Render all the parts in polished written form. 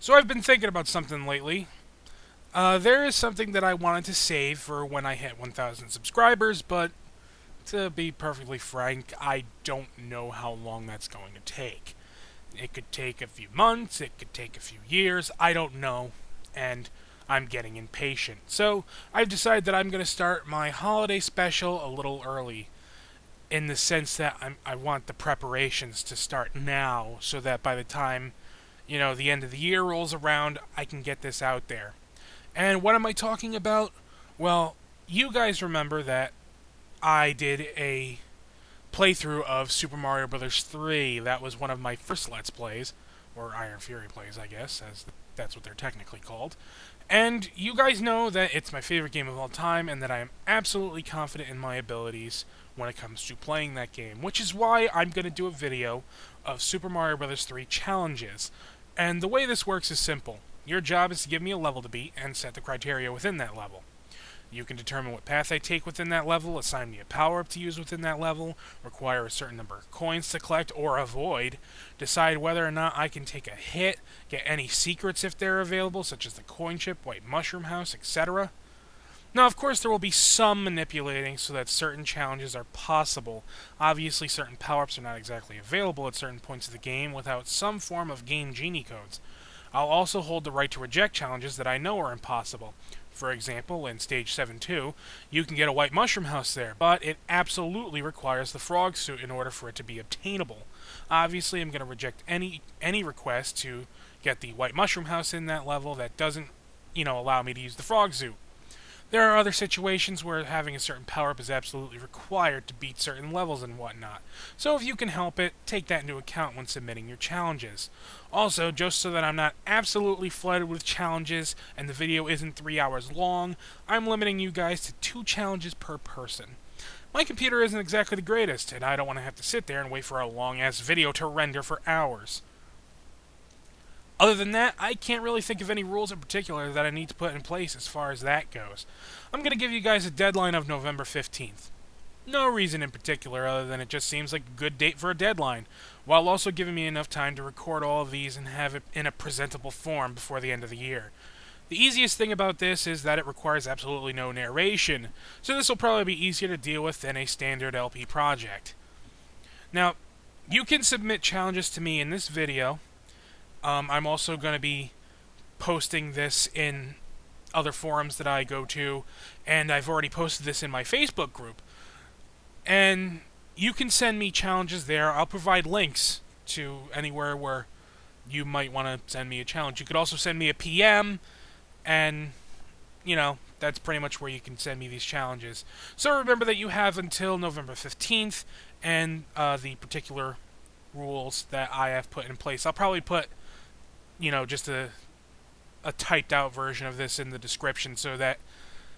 So I've been thinking about something lately. There is something that I wanted to save for when I hit 1,000 subscribers, but to be perfectly frank, I don't know how long that's going to take. It could take a few months, it could take a few years, I don't know, and I'm getting impatient. So I've decided that I'm going to start my holiday special a little early, in the sense that I want the preparations to start now, so that by the time the end of the year rolls around, I can get this out there. And what am I talking about? Well, you guys remember that I did a playthrough of Super Mario Bros. 3. That was one of my first Let's Plays, or IronFury plays, I guess, as that's what they're technically called. And you guys know that it's my favorite game of all time, and that I am absolutely confident in my abilities when it comes to playing that game, which is why I'm going to do a video of Super Mario Bros. 3 challenges. And the way this works is simple. Your job is to give me a level to beat and set the criteria within that level. You can determine what path I take within that level, assign me a power-up to use within that level, require a certain number of coins to collect or avoid, decide whether or not I can take a hit, get any secrets if they're available, such as the coin chip, white mushroom house, etc. Now, of course, there will be some manipulating so that certain challenges are possible. Obviously, certain power-ups are not exactly available at certain points of the game without some form of game genie codes. I'll also hold the right to reject challenges that I know are impossible. For example, in Stage 7-2, you can get a white mushroom house there, but it absolutely requires the frog suit in order for it to be obtainable. Obviously, I'm going to reject any request to get the white mushroom house in that level that doesn't, allow me to use the frog suit. There are other situations where having a certain power-up is absolutely required to beat certain levels and whatnot. So if you can help it, take that into account when submitting your challenges. Also, just so that I'm not absolutely flooded with challenges and the video isn't 3 hours long, I'm limiting you guys to 2 challenges per person. My computer isn't exactly the greatest, and I don't want to have to sit there and wait for a long-ass video to render for hours. Other than that, I can't really think of any rules in particular that I need to put in place as far as that goes. I'm going to give you guys a deadline of November 15th. No reason in particular other than it just seems like a good date for a deadline, while also giving me enough time to record all of these and have it in a presentable form before the end of the year. The easiest thing about this is that it requires absolutely no narration, so this will probably be easier to deal with than a standard LP project. Now, you can submit challenges to me in this video. I'm also going to be posting this in other forums that I go to, and I've already posted this in my Facebook group. And you can send me challenges there. I'll provide links to anywhere where you might want to send me a challenge. You could also send me a PM, and, that's pretty much where you can send me these challenges. So remember that you have until November 15th, and the particular rules that I have put in place. I'll probably put just a typed out version of this in the description so that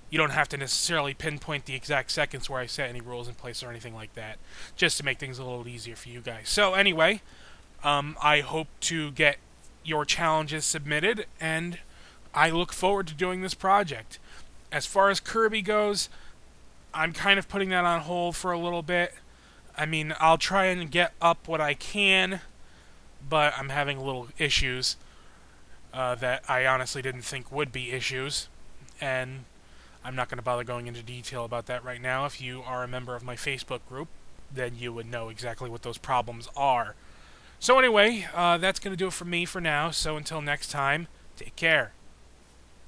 you don't have to necessarily pinpoint the exact seconds where I set any rules in place or anything like that, just to make things a little easier for you guys. So anyway, I hope to get your challenges submitted, and I look forward to doing this project. As far as Kirby goes, I'm kind of putting that on hold for a little bit. I mean, I'll try and get up what I can, but I'm having little issues that I honestly didn't think would be issues, and I'm not going to bother going into detail about that right now. If you are a member of my Facebook group, then you would know exactly what those problems are. So anyway, that's going to do it for me for now, so until next time, take care.